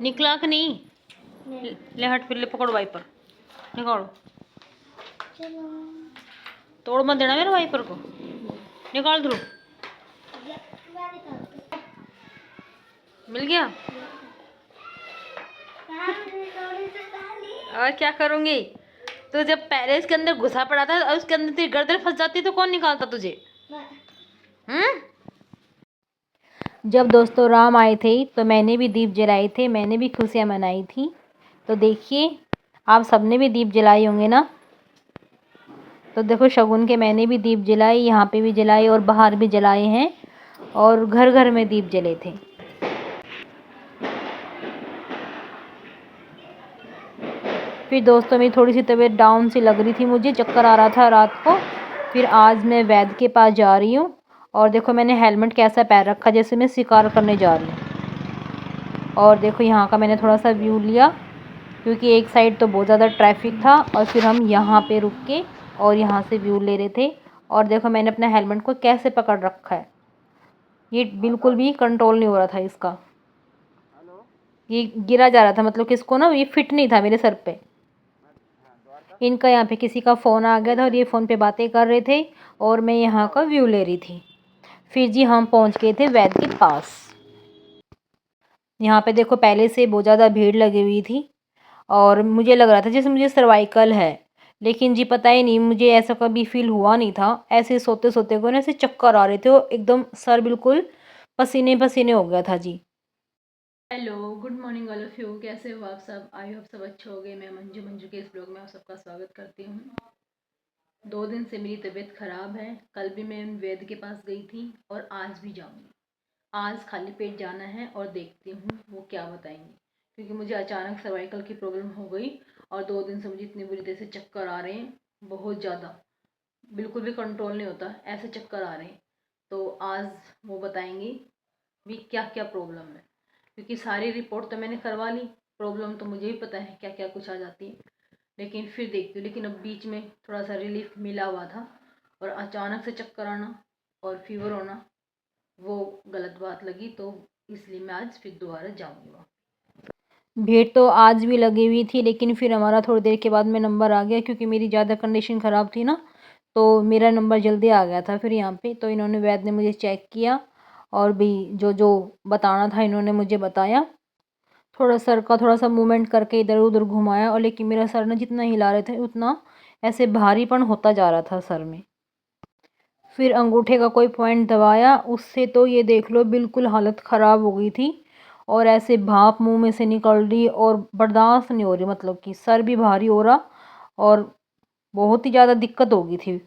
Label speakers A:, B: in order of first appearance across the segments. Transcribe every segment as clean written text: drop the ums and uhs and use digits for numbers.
A: निकला कि नहीं? ले हट, फिर ले पकड़ो वाइपर, निकालो। तोड़ मत देना मेरे वाइपर को, निकाल दो। मिल गया। और क्या करूंगी? तो जब पहले इसके अंदर घुसा पड़ा था और उसके अंदर तेरी गर्दन फंस जाती तो कौन निकालता तुझे? जब दोस्तों राम आए थे तो मैंने भी दीप जलाए थे, मैंने भी खुशियाँ मनाई थी। तो देखिए आप सबने भी दीप जलाए होंगे ना। तो देखो शगुन के मैंने भी दीप जलाए, यहाँ पे भी जलाए और बाहर भी जलाए हैं, और घर घर में दीप जले थे। फिर दोस्तों मेरी थोड़ी सी तबीयत डाउन सी लग रही थी, मुझे चक्कर आ रहा था रात को। फिर आज मैं वैद्य के पास जा रही हूँ, और देखो मैंने हेलमेट कैसा पैर रखा, जैसे मैं शिकार करने जा रही हूँ। और देखो यहाँ का मैंने थोड़ा सा व्यू लिया, क्योंकि एक साइड तो बहुत ज़्यादा ट्रैफिक था, और फिर हम यहाँ पे रुक के और यहाँ से व्यू ले रहे थे। और देखो मैंने अपना हेलमेट को कैसे पकड़ रखा है, ये बिल्कुल भी कंट्रोल नहीं हो रहा था इसका, ये गिरा जा रहा था, मतलब कि इसको ना ये फिट नहीं था मेरे सर पे। इनका यहाँ पे किसी का फ़ोन आ गया था और ये फ़ोन पे बातें कर रहे थे, और मैं यहाँ का व्यू ले रही थी। फिर जी हम पहुँच गए थे वैद्य के पास। यहाँ पे देखो पहले से बहुत ज़्यादा भीड़ लगी हुई थी, और मुझे लग रहा था जैसे मुझे सर्वाइकल है, लेकिन जी पता ही नहीं, मुझे ऐसा कभी फील हुआ नहीं था। ऐसे सोते सोते को ना ऐसे चक्कर आ रहे थे, और एकदम सर बिल्कुल पसीने पसीने हो गया था जी। Hello, good morning all of you, कैसे हो आप सब? आई होप सब अच्छे हो गए। मैं मंजू के इस ब्लॉग में आप सबका स्वागत करती हूँ। 2 दिन से मेरी तबीयत ख़राब है। कल भी मैं वैद्य के पास गई थी और आज भी जाऊँगी। आज खाली पेट जाना है और देखती हूँ वो क्या बताएंगे, क्योंकि मुझे अचानक सर्वाइकल की प्रॉब्लम हो गई, और 2 दिन से मुझे इतनी बुरी तरह से चक्कर आ रहे हैं, बहुत ज़्यादा, बिल्कुल भी कंट्रोल नहीं होता, ऐसे चक्कर आ रहे हैं। तो आज वो बताएंगे भी क्या क्या प्रॉब्लम है, क्योंकि सारी रिपोर्ट तो मैंने करवा ली, प्रॉब्लम तो मुझे भी पता है क्या क्या कुछ आ जाती है, लेकिन फिर देखती हूँ। लेकिन अब बीच में थोड़ा सा रिलीफ मिला हुआ था, और अचानक से चक्कर आना और फीवर होना वो गलत बात लगी, तो इसलिए मैं आज फिर दोबारा जाऊँगी वहाँ। भीड़ तो आज भी लगी हुई थी, लेकिन फिर हमारा थोड़ी देर के बाद में नंबर आ गया, क्योंकि मेरी ज़्यादा कंडीशन ख़राब थी ना, तो मेरा नंबर जल्दी आ गया था फिर यहाँ पे। तो इन्होंने वैद्य ने मुझे चेक किया, और भी जो जो बताना था इन्होंने मुझे बताया। थोड़ा सर का थोड़ा सा मूवमेंट करके इधर उधर घुमाया, और लेकिन मेरा सर ना जितना हिला रहे थे उतना ऐसे भारीपन होता जा रहा था सर में। फिर अंगूठे का कोई पॉइंट दबाया, उससे तो ये देख लो बिल्कुल हालत ख़राब हो गई थी, और ऐसे भाप मुंह में से निकल रही और बर्दाश्त नहीं हो रही, मतलब कि सर भी भारी हो रहा और बहुत ही ज़्यादा दिक्कत हो गई थी।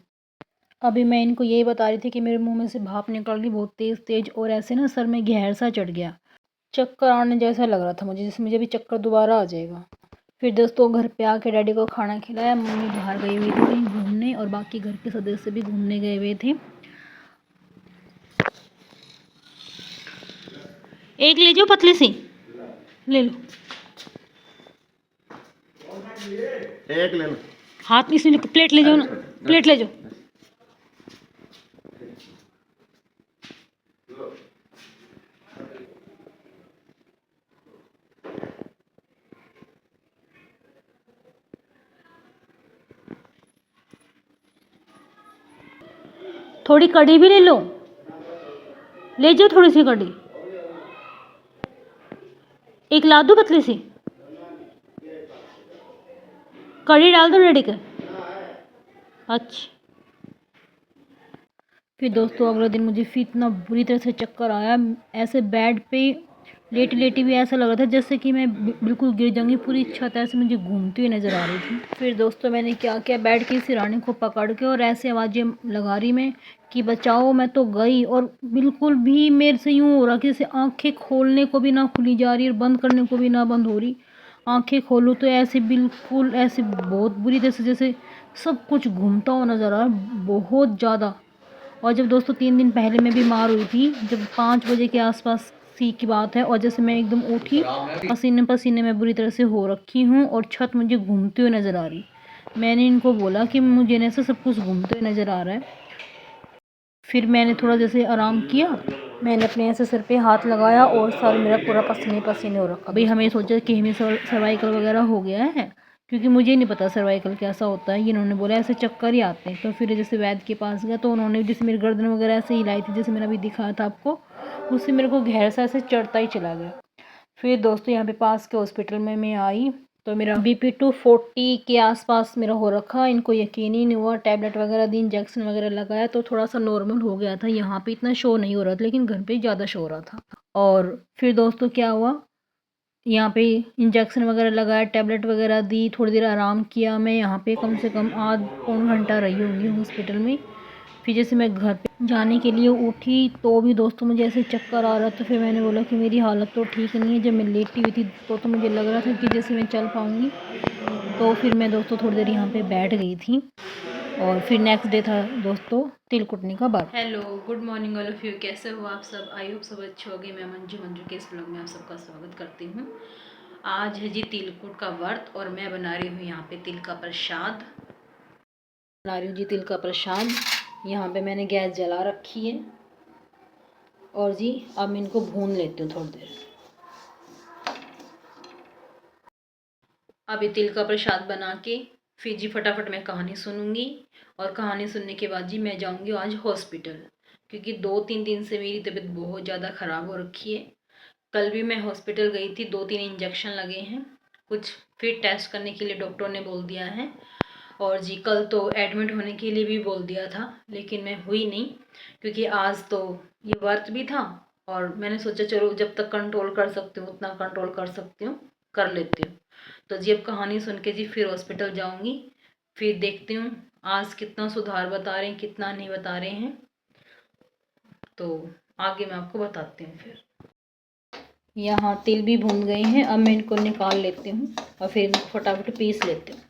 A: अभी मैं इनको यही बता रही थी कि मेरे मुंह में से भाप निकल रही बहुत तेज़ तेज़, और ऐसे ना सर में गहर सा चढ़ गया, चक्कर आने जैसा लग रहा था मुझे, जैसे मुझे भी चक्कर दोबारा आ जाएगा। फिर दोस्तों घर पे आके डैडी को खाना खिलाया, मम्मी बाहर गई हुई थी कहीं घूमने, और बाकी घर के सदस्य भी घूमने गए हुए थे। एक ले जाओ पतली सी, ले लो,
B: एक ले लो,
A: हाथ में इसमें प्लेट ले जाओ ना, प्लेट ले जाओ। थोड़ी कड़ी भी ले लो, ले जाओ थोड़ी सी कड़ी, एक ला दो पतली सी, कड़ी डाल दो डैडी के। अच्छा। फिर दोस्तों अगले दिन मुझे फिर इतना बुरी तरह से चक्कर आया, ऐसे बेड पे लेटी लेटी भी ऐसा लग रहा था जैसे कि मैं बिल्कुल गिर जाऊंगी, पूरी छत ऐसे मुझे घूमती हुई नज़र आ रही थी। फिर दोस्तों मैंने क्या किया, बेड की सिरहाने को पकड़ के और ऐसे आवाज़ें लगा रही मैं कि बचाओ, मैं तो गई, और बिल्कुल भी मेरे से यूँ हो रहा कि जैसे आँखें खोलने को भी ना खुली जा रही और बंद करने को भी ना बंद हो रही। आँखें खोलूँ तो ऐसे बिल्कुल ऐसे बहुत बुरी तरह से जैसे सब कुछ घूमता हुआ नज़र आ रहा, बहुत ज़्यादा। और जब दोस्तों 3 दिन पहले मैं बीमार हुई थी, जब 5 बजे के आसपास सी की बात है, और जैसे मैं एकदम उठी पसीने पसीने में बुरी तरह से हो रखी हूँ, और छत मुझे घूमते हुए नज़र आ रही। मैंने इनको बोला कि मुझे ऐसे सब कुछ घूमते हुए नज़र आ रहा है। फिर मैंने थोड़ा जैसे आराम किया, मैंने अपने ऐसे सिर पे हाथ लगाया और सर मेरा पूरा पसीने पसीने हो रखा। अभी हमें सोचा कि हमें सर्वाइकल वगैरह हो गया है, क्योंकि मुझे नहीं पता सर्वाइकल कैसा होता है। इन्होंने बोला ऐसे चक्कर ही आते हैं। तो फिर जैसे वैद्य के पास गया तो उन्होंने जैसे मेरी गर्दन वगैरह ऐसे हिलाई थी, जैसे मैंने अभी दिखाया था आपको, उससे मेरे को गहर सा ऐसे चढ़ता ही चला गया। फिर दोस्तों यहाँ पे पास के हॉस्पिटल में मैं आई तो मेरा BP 240 के आसपास मेरा हो रखा। इनको यकीन ही नहीं हुआ, टैबलेट वगैरह दी, इंजेक्शन वगैरह लगाया तो थोड़ा सा नॉर्मल हो गया था। यहाँ पे इतना शो नहीं हो रहा था, लेकिन घर पे ज़्यादा शो हो रहा था। और फिर दोस्तों क्या हुआ, यहाँ पे इंजेक्शन वगैरह लगाया, टैबलेट वगैरह दी, थोड़ी देर आराम किया। मैं यहाँ पे कम से कम आध पौन घंटा रही होंगी हॉस्पिटल में। फिर जैसे मैं घर पे जाने के लिए उठी तो भी दोस्तों मुझे ऐसे चक्कर आ रहा था। फिर मैंने बोला कि मेरी हालत तो ठीक नहीं है। जब मैं लेटी हुई थी तो मुझे लग रहा था कि जैसे मैं चल पाऊँगी। तो फिर मैं दोस्तों थोड़ी देर यहाँ पे बैठ गई थी। और फिर नेक्स्ट डे था दोस्तों तिलकुटनी का व्रत। Hello, good morning all of you. कैसे हो आप सब? आई होप सब अच्छे होंगे। मैं मंजू के इस ब्लॉग में आप सबका स्वागत करती हूँ। आज है जी तिलकुट का व्रत और मैं बना रही हूँ यहाँ पे तिल का प्रसाद। बना रही हूँ जी तिल का प्रसाद। यहाँ पे मैंने गैस जला रखी है और जी अब मैं इनको भून लेती हूँ थोड़ी देर। अब ये तिल का प्रसाद बना के फिर जी फटाफट मैं कहानी सुनूंगी। और कहानी सुनने के बाद जी मैं जाऊंगी आज हॉस्पिटल, क्योंकि 2-3 दिन से मेरी तबीयत बहुत ज़्यादा ख़राब हो रखी है। कल भी मैं हॉस्पिटल गई थी, 2-3 इंजेक्शन लगे हैं, कुछ फिर टेस्ट करने के लिए डॉक्टर ने बोल दिया है। और जी कल तो एडमिट होने के लिए भी बोल दिया था, लेकिन मैं हुई नहीं, क्योंकि आज तो ये व्रत भी था। और मैंने सोचा चलो जब तक कंट्रोल कर सकती हूँ उतना कंट्रोल कर सकती हूँ, कर लेती हूँ। तो जी अब कहानी सुन के जी फिर हॉस्पिटल जाऊँगी, फिर देखती हूँ आज कितना सुधार बता रहे हैं कितना नहीं बता रहे हैं। तो आगे मैं आपको बताती हूँ। फिर यहाँ तिल भी भून गए हैं, अब मैं इनको निकाल लेती हूँ और फिर इनको फटाफट पीस लेती हूँ।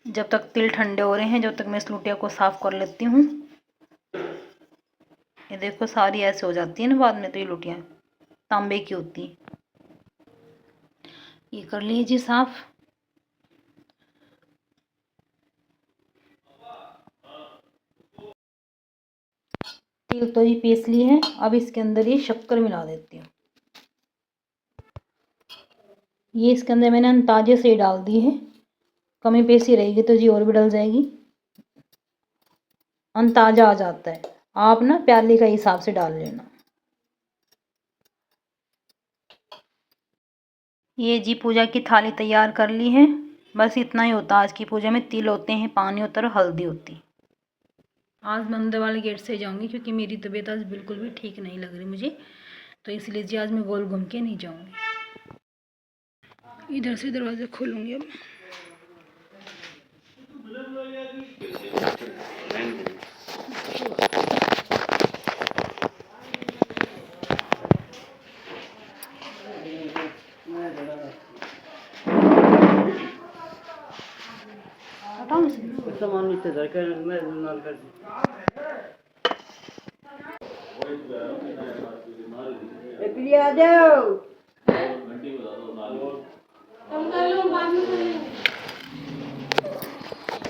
A: जब तक तिल ठंडे हो रहे हैं जब तक मैं इस लुटिया को साफ़ कर लेती हूँ। ये देखो सारी ऐसे हो जाती है ना बाद में, तो ये लुटियाँ तांबे की होती हैं। ये कर लीजिए साफ़। तिल तो ये पीस ली है, अब इसके अंदर ये शक्कर मिला देती हूँ। ये इसके अंदर मैंने अंदाजे से डाल दी है, कमी पेशी रहेगी तो जी और भी डल जाएगी। अंदाजा आ जाता है, आप ना प्याली का हिसाब से डाल लेना। ये जी पूजा की थाली तैयार कर ली है। बस इतना ही होता आज की पूजा में। तिल होते हैं, पानी होता है और हल्दी होती है। आज मैं अंदर वाले गेट से जाऊंगी क्योंकि मेरी तबीयत आज बिल्कुल भी ठीक नहीं लग रही मुझे, तो इसलिए जी आज मैं गोल घूम के नहीं जाऊंगी। इधर से दरवाज़ा खोलूंगी अब।
B: सामान नीचे धर कर मैं नाल कर दी। ए प्रिया आ जाओ।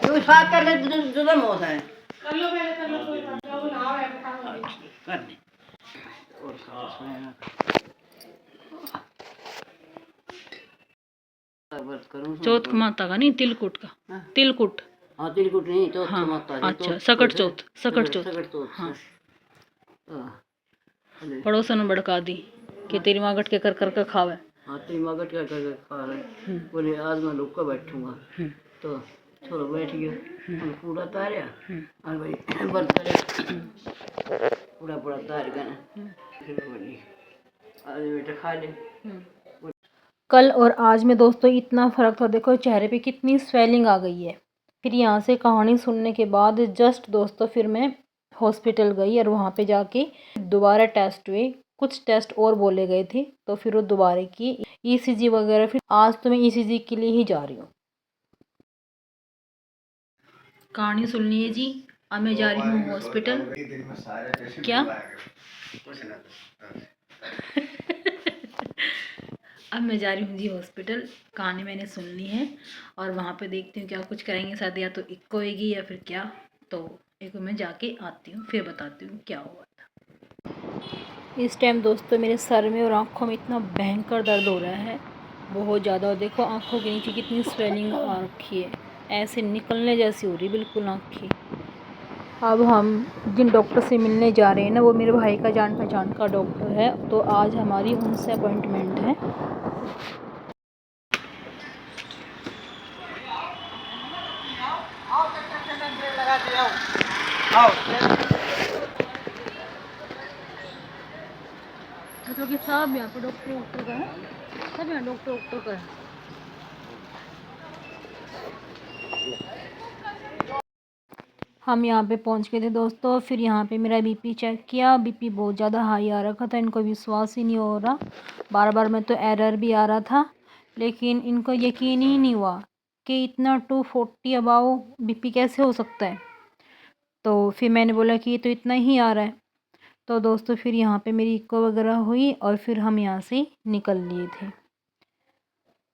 B: तू साथ कर ले, जुदा मौत है। कर लो पहले, कर लो तो वो ना है कर दे। और साथ में
A: चौथ माता का नहीं, तिलकुट का। हाँ? तिलकुट।
B: हाँ तिलकुट नहीं, चौथ
A: हाँ,
B: माता।
A: अच्छा सकट चौथ, सकट चौथ। हाँ पड़ोसन में भड़का दी कि तेरी माँ गट के कर कर खावे।
B: हाँ तेरी माँ गट कर खा रहे। बोले आज मैं लुक कर बैठूंगा, तो थोड़ा बैठ गया, पूरा तारिया और भाई बंद करे पूरा पूरा तार गया। फिर बोली आज बेटा खा ले।
A: कल और आज में दोस्तों इतना फ़र्क था, देखो चेहरे पे कितनी स्वेलिंग आ गई है। फिर यहाँ से कहानी सुनने के बाद जस्ट दोस्तों फिर मैं हॉस्पिटल गई और वहाँ पे जाके दोबारा टेस्ट हुए। कुछ टेस्ट और बोले गए थे तो फिर वो दोबारा की ECG वगैरह। फिर आज तो मैं ECG के लिए ही जा रही हूँ। कहानी सुननी है जी, अब मैं जा रही हूँ हॉस्पिटल। क्या अब मैं जा रही हूँ जी हॉस्पिटल। कहानी मैंने सुन ली है और वहाँ पे देखती हूँ क्या कुछ करेंगे, शायद या तो इक्को होगी या फिर क्या। तो एक मैं जाके आती हूँ, फिर बताती हूँ क्या हुआ था। इस टाइम दोस्तों मेरे सर में और आँखों में इतना भयंकर दर्द हो रहा है, बहुत ज़्यादा। और देखो आँखों के नीचे कितनी स्वेलिंग आ रखी है, ऐसे निकलने जैसी हो रही बिल्कुल आँखें। अब हम जिन डॉक्टर से मिलने जा रहे हैं ना, वो मेरे भाई का जान पहचान का डॉक्टर है, तो आज हमारी उनसे अपॉइंटमेंट है। मतलब कि सब यहाँ पर डॉक्टर का है, सब यहाँ डॉक्टर का है। हम यहाँ पे पहुँच गए थे दोस्तों। फिर यहाँ पे मेरा बीपी चेक किया, बीपी बहुत ज़्यादा हाई आ रखा था, इनको विश्वास ही नहीं हो रहा, बार बार में तो एरर भी आ रहा था, लेकिन इनको यकीन ही नहीं हुआ कि इतना 240 अबाव बीपी कैसे हो सकता है। तो फिर मैंने बोला कि ये तो इतना ही आ रहा है। तो दोस्तों फिर यहाँ पे मेरी इको वगैरह हुई और फिर हम यहाँ से निकल लिए थे।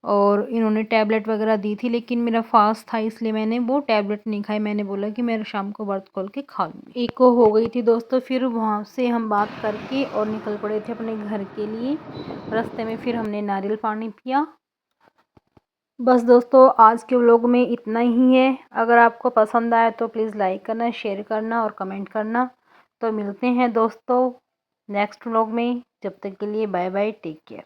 A: और इन्होंने टैबलेट वगैरह दी थी, लेकिन मेरा फास्ट था इसलिए मैंने वो टैबलेट नहीं खाई। मैंने बोला कि मैं शाम को व्रत खोल के खा लूँगी। इको हो गई थी दोस्तों, फिर वहाँ से हम बात करके और निकल पड़े थे अपने घर के लिए। रास्ते में फिर हमने नारियल पानी पिया। बस दोस्तों आज के व्लॉग में इतना ही है। अगर आपको पसंद आया तो प्लीज़ लाइक करना, शेयर करना और कमेंट करना। तो मिलते हैं दोस्तों नेक्स्ट व्लॉग में, जब तक के लिए बाय बाय, टेक केयर।